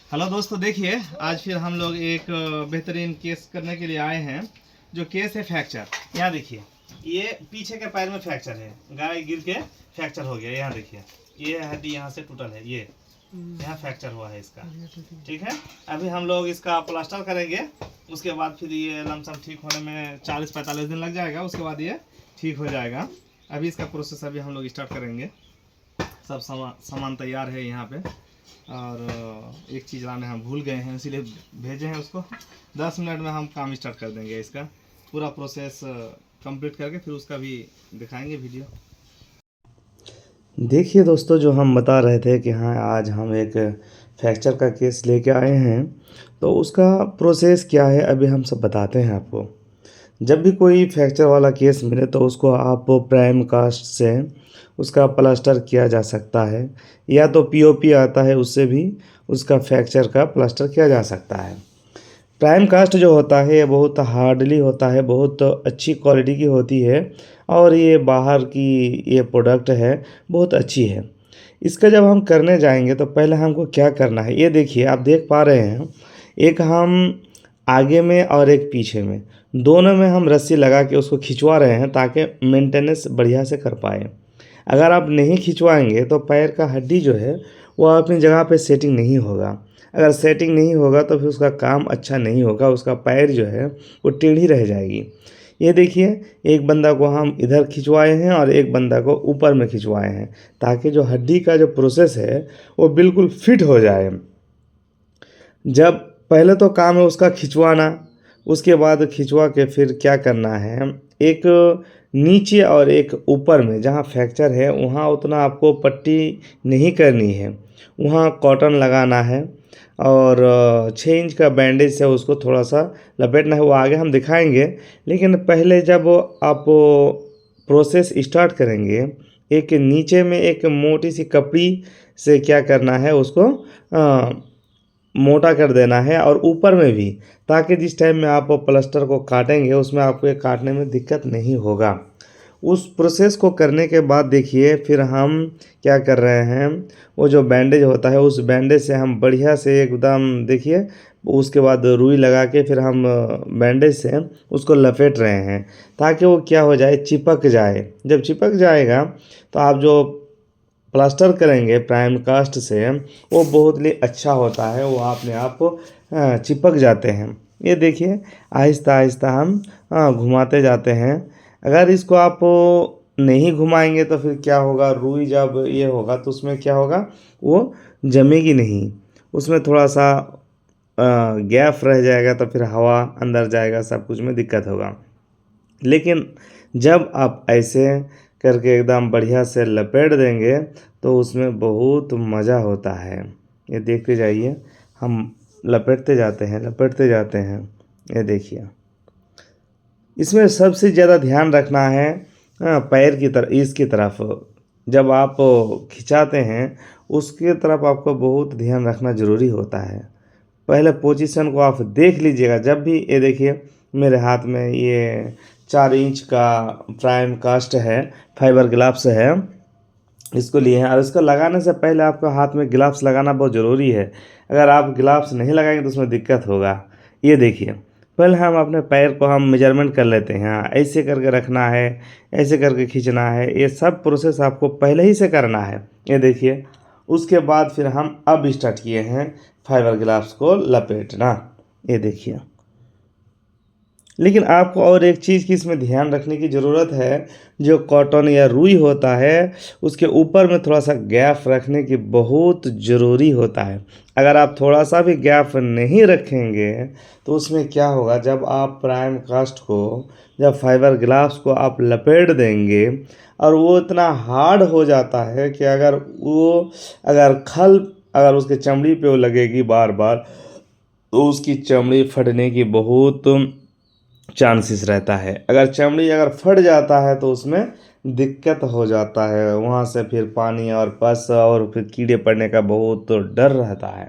Hello दोस्तों, देखिए आज फिर हम लोग एक बेहतरीन केस करने के लिए आए हैं। जो केस है फ्रैक्चर। यहाँ देखिए, ये पीछे के पैर में फ्रैक्चर है, गाय गिर के फ्रैक्चर हो गया। यहाँ देखिए, ये हड्डी यहाँ से टूटल है, ये यहाँ फ्रैक्चर हुआ है इसका। ठीक है, अभी हम लोग इसका प्लास्टर करेंगे। उसके बाद फिर ये लमसम ठीक होने में 40-45 दिन लग जाएगा। उसके बाद ये ठीक हो जाएगा। अभी इसका प्रोसेस अभी हम लोग स्टार्ट करेंगे। सब सामान तैयार है यहाँ पे। और एक चीज़ लाने हम भूल गए हैं, इसीलिए भेजे हैं उसको। 10 मिनट में हम काम स्टार्ट कर देंगे। इसका पूरा प्रोसेस कंप्लीट करके फिर उसका भी दिखाएंगे वीडियो। देखिए दोस्तों, जो हम बता रहे थे कि हाँ आज हम एक फ्रैक्चर का केस लेके आए हैं, तो उसका प्रोसेस क्या है अभी हम सब बताते हैं आपको। जब भी कोई फ्रैक्चर वाला केस मिले तो उसको आप प्राइम कास्ट से उसका प्लास्टर किया जा सकता है, या तो पीओपी आता है उससे भी उसका फ्रैक्चर का प्लास्टर किया जा सकता है। प्राइम कास्ट जो होता है ये बहुत हार्डली होता है, बहुत अच्छी क्वालिटी की होती है, और ये बाहर की ये प्रोडक्ट है, बहुत अच्छी है। इसका जब हम करने जाएंगे तो पहले हमको क्या करना है, ये देखिए आप देख पा रहे हैं, एक हम आगे में और एक पीछे में, दोनों में हम रस्सी लगा के उसको खिंचवा रहे हैं ताकि मेंटेनेंस बढ़िया से कर पाए। अगर आप नहीं खिंचवाएंगे तो पैर का हड्डी जो है वो अपनी जगह पे सेटिंग नहीं होगा। अगर सेटिंग नहीं होगा तो फिर उसका काम अच्छा नहीं होगा, उसका पैर जो है वो टेढ़ी रह जाएगी। ये देखिए, एक बंदा को हम इधर खिंचवाए हैं और एक बंदा को ऊपर में खिंचवाए हैं, ताकि जो हड्डी का जो प्रोसेस है वो बिल्कुल फिट हो जाए। जब पहले तो काम है उसका खिंचवाना, उसके बाद खिंचवा के फिर क्या करना है, एक नीचे और एक ऊपर में जहाँ फ्रैक्चर है वहाँ उतना आपको पट्टी नहीं करनी है, वहाँ कॉटन लगाना है। और 6 इंच का बैंडेज से उसको थोड़ा सा लपेटना है, वो आगे हम दिखाएंगे। लेकिन पहले जब आप प्रोसेस स्टार्ट करेंगे, एक नीचे में एक मोटी सी कपड़ी से क्या करना है, उसको मोटा कर देना है, और ऊपर में भी, ताकि जिस टाइम में आप प्लास्टर को काटेंगे उसमें आपको ये काटने में दिक्कत नहीं होगा। उस प्रोसेस को करने के बाद देखिए फिर हम क्या कर रहे हैं, वो जो बैंडेज होता है उस बैंडेज से हम बढ़िया से एकदम देखिए, उसके बाद रुई लगा के फिर हम बैंडेज से उसको लपेट रहे हैं, ताकि वो क्या हो जाए, चिपक जाए। जब चिपक जाएगा तो आप जो प्लास्टर करेंगे प्राइम कास्ट से वो बहुत ही अच्छा होता है, वो अपने आप चिपक जाते हैं। ये देखिए, आहिस्ता आहिस्ता हम घुमाते जाते हैं। अगर इसको आप नहीं घुमाएंगे तो फिर क्या होगा, रुई जब ये होगा तो उसमें क्या होगा, वो जमेगी नहीं, उसमें थोड़ा सा गैप रह जाएगा, तो फिर हवा अंदर जाएगा, सब कुछ में दिक्कत होगा। लेकिन जब आप ऐसे करके एकदम बढ़िया से लपेट देंगे तो उसमें बहुत मज़ा होता है। ये देखते जाइए, हम लपेटते जाते हैं लपेटते जाते हैं। ये देखिए, इसमें सबसे ज़्यादा ध्यान रखना है पैर की तरफ, इसकी तरफ जब आप खिंचाते हैं उसके तरफ आपको बहुत ध्यान रखना ज़रूरी होता है। पहले पोजीशन को आप देख लीजिएगा। जब भी ये देखिए, मेरे हाथ में ये 4 इंच का प्राइम कास्ट है, फाइबर ग्लव्स है, इसको लिए हैं। और इसको लगाने से पहले आपको हाथ में ग्लव्स लगाना बहुत ज़रूरी है। अगर आप ग्लव्स नहीं लगाएंगे तो उसमें दिक्कत होगा। ये देखिए, पहले हम अपने पैर को हम मेजरमेंट कर लेते हैं, हाँ ऐसे करके रखना है, ऐसे करके खींचना है, ये सब प्रोसेस आपको पहले ही से करना है। ये देखिए, उसके बाद फिर हम अब स्टार्ट किए हैं फाइबर ग्लास को लपेटना। ये देखिए, लेकिन आपको और एक चीज़ की इसमें ध्यान रखने की ज़रूरत है, जो कॉटन या रुई होता है उसके ऊपर में थोड़ा सा गैप रखने की बहुत ज़रूरी होता है। अगर आप थोड़ा सा भी गैप नहीं रखेंगे तो उसमें क्या होगा, जब आप प्राइम कास्ट को, जब फाइबर ग्लास को आप लपेट देंगे, और वो इतना हार्ड हो जाता है कि अगर उसके चमड़ी पे वो लगेगी बार बार, तो उसकी चमड़ी फटने की बहुत चांसेस रहता है। अगर चमड़ी अगर फट जाता है तो उसमें दिक्कत हो जाता है, वहाँ से फिर पानी और पस और फिर कीड़े पड़ने का बहुत तो डर रहता है।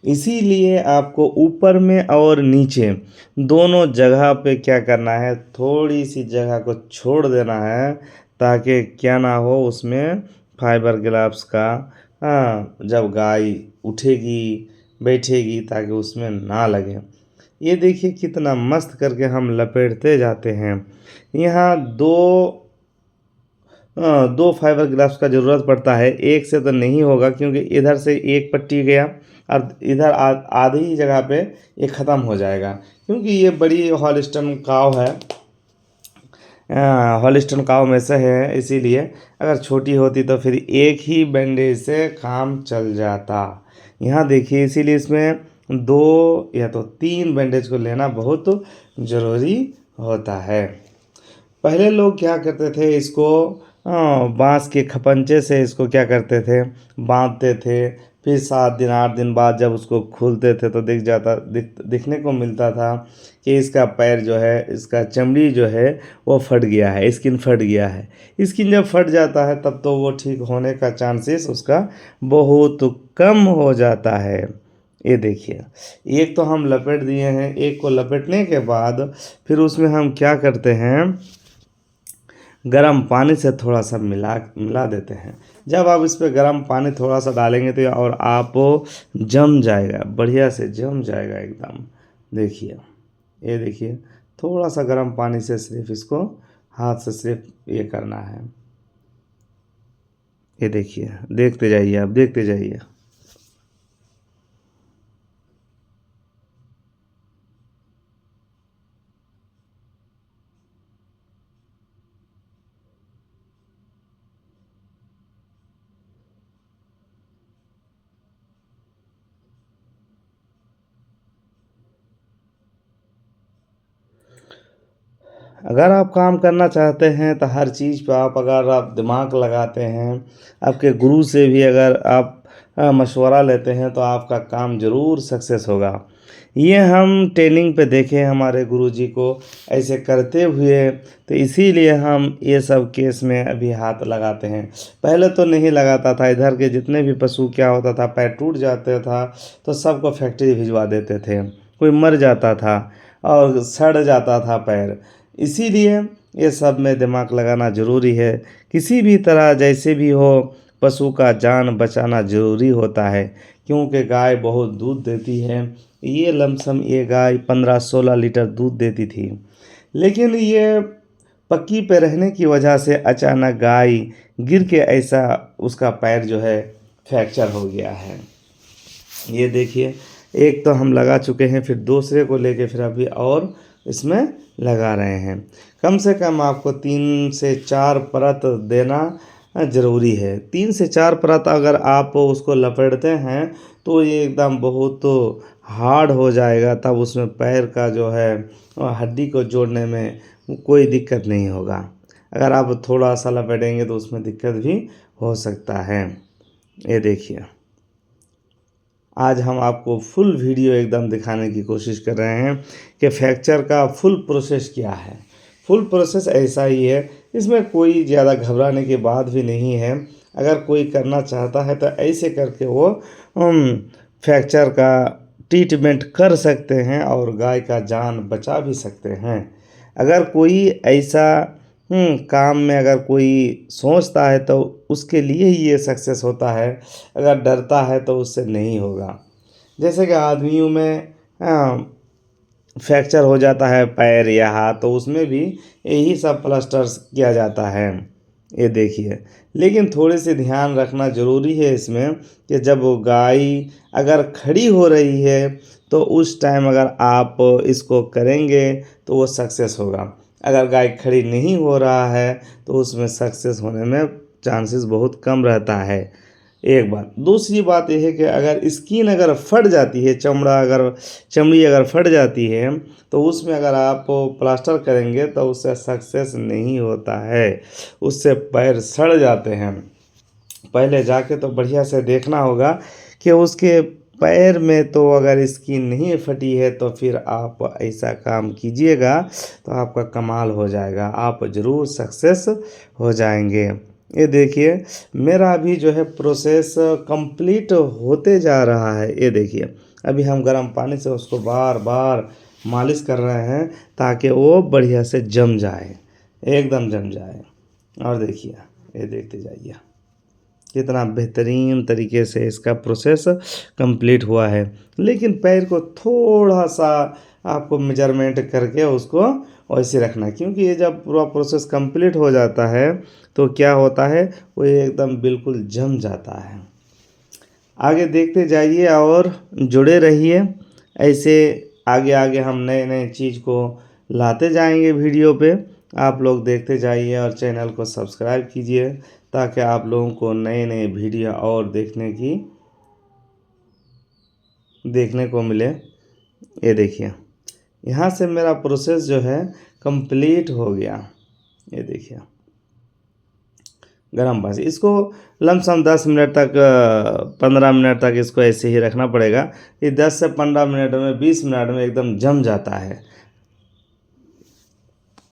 इसीलिए आपको ऊपर में और नीचे दोनों जगह पे क्या करना है, थोड़ी सी जगह को छोड़ देना है, ताकि क्या ना हो उसमें फाइबर ग्लाव्स का, जब गाय उठेगी बैठेगी ताकि उसमें ना लगे। ये देखिए कितना मस्त करके हम लपेटते जाते हैं। यहाँ दो फाइबर ग्लास का ज़रूरत पड़ता है, एक से तो नहीं होगा क्योंकि इधर से एक पट्टी गया और इधर आधी ही जगह पे ये ख़त्म हो जाएगा, क्योंकि ये बड़ी हॉलिस्टन काव है, हॉलिस्टन काव में से है, इसीलिए अगर छोटी होती तो फिर एक ही बैंडेज से काम चल जाता। यहाँ देखिए इसीलिए इसमें 2 या तो 3 बैंडेज को लेना बहुत ज़रूरी होता है। पहले लोग क्या करते थे, इसको बांस के खपंचे से इसको क्या करते थे, बांधते थे। फिर 7 दिन 8 दिन बाद जब उसको खोलते थे तो दिखने को मिलता था कि इसका पैर जो है, इसका चमड़ी जो है वो फट गया है, स्किन फट गया है। स्किन जब फट जाता है तब तो वो ठीक होने का चांसेस उसका बहुत कम हो जाता है। ये देखिए एक तो हम लपेट दिए हैं, एक को लपेटने के बाद फिर उसमें हम क्या करते हैं, गर्म पानी से थोड़ा सा मिला देते हैं। जब आप इस पर गर्म पानी थोड़ा सा डालेंगे तो और आप जम जाएगा, बढ़िया से जम जाएगा एकदम। देखिए ये देखिए थोड़ा सा गर्म पानी से सिर्फ इसको हाथ से सिर्फ ये करना है। ये देखिए, देखते जाइए आप, देखते जाइए। अगर आप काम करना चाहते हैं तो हर चीज़ पे अगर आप दिमाग लगाते हैं, आपके गुरु से भी अगर आप मशवरा लेते हैं तो आपका काम ज़रूर सक्सेस होगा। ये हम ट्रेनिंग पे देखे हमारे गुरुजी को ऐसे करते हुए, तो इसीलिए हम ये सब केस में अभी हाथ लगाते हैं। पहले तो नहीं लगाता था, इधर के जितने भी पशु क्या होता था, पैर टूट जाता था तो सबको फैक्ट्री भिजवा देते थे, कोई मर जाता था और सड़ जाता था पैर। इसीलिए ये सब में दिमाग लगाना ज़रूरी है। किसी भी तरह जैसे भी हो पशु का जान बचाना ज़रूरी होता है, क्योंकि गाय बहुत दूध देती है। ये लमसम ये गाय 15-16 लीटर दूध देती थी, लेकिन ये पक्की पे रहने की वजह से अचानक गाय गिर के ऐसा उसका पैर जो है फ्रैक्चर हो गया है। ये देखिए एक तो हम लगा चुके हैं, फिर दूसरे को लेके फिर अभी और इसमें लगा रहे हैं। कम से कम आपको 3 से 4 परत देना ज़रूरी है। 3 से 4 परत अगर आप उसको लपेटते हैं तो ये एकदम बहुत हार्ड हो जाएगा, तब उसमें पैर का जो है हड्डी को जोड़ने में कोई दिक्कत नहीं होगा। अगर आप थोड़ा सा लपेटेंगे तो उसमें दिक्कत भी हो सकता है। ये देखिए आज हम आपको फुल वीडियो एकदम दिखाने की कोशिश कर रहे हैं कि फ्रैक्चर का फुल प्रोसेस क्या है। फुल प्रोसेस ऐसा ही है, इसमें कोई ज़्यादा घबराने की बात भी नहीं है। अगर कोई करना चाहता है तो ऐसे करके वो फ्रैक्चर का ट्रीटमेंट कर सकते हैं और गाय का जान बचा भी सकते हैं। अगर कोई ऐसा काम में अगर कोई सोचता है तो उसके लिए ही ये सक्सेस होता है, अगर डरता है तो उससे नहीं होगा। जैसे कि आदमियों में फ्रैक्चर हो जाता है पैर या हाथ, तो उसमें भी यही सब प्लास्टर किया जाता है। ये देखिए, लेकिन थोड़े से ध्यान रखना ज़रूरी है इसमें कि जब वो गाय अगर खड़ी हो रही है तो उस टाइम अगर आप इसको करेंगे तो वो सक्सेस होगा। अगर गाय खड़ी नहीं हो रहा है तो उसमें सक्सेस होने में चांसेस बहुत कम रहता है। एक बात, दूसरी बात यह है कि अगर स्किन अगर फट जाती है, चमड़ी अगर फट जाती है तो उसमें अगर आप प्लास्टर करेंगे तो उससे सक्सेस नहीं होता है, उससे पैर सड़ जाते हैं। पहले जाके तो बढ़िया से देखना होगा कि उसके पैर में तो अगर स्किन नहीं फटी है तो फिर आप ऐसा काम कीजिएगा तो आपका कमाल हो जाएगा, आप ज़रूर सक्सेस हो जाएंगे। ये देखिए मेरा अभी जो है प्रोसेस कंप्लीट होते जा रहा है। ये देखिए अभी हम गर्म पानी से उसको बार बार मालिश कर रहे हैं ताकि वो बढ़िया से जम जाए, एकदम जम जाए। और देखिए ये देखते जाइए, कितना बेहतरीन तरीके से इसका प्रोसेस कंप्लीट हुआ है। लेकिन पैर को थोड़ा सा आपको मेजरमेंट करके उसको वैसे रखना है, क्योंकि ये जब पूरा प्रोसेस कंप्लीट हो जाता है तो क्या होता है, वो एकदम बिल्कुल जम जाता है। आगे देखते जाइए और जुड़े रहिए। ऐसे आगे आगे हम नए नए चीज़ को लाते जाएंगे वीडियो पे। आप लोग देखते जाइए और चैनल को सब्सक्राइब कीजिए ताकि आप लोगों को नए नए वीडियो और देखने को मिले। ये देखिए, यहाँ से मेरा प्रोसेस जो है कंप्लीट हो गया। ये देखिए गरम बस इसको लमसम 10 मिनट तक 15 मिनट तक इसको ऐसे ही रखना पड़ेगा। ये 10 से 15 मिनट में 20 मिनट में एकदम जम जाता है।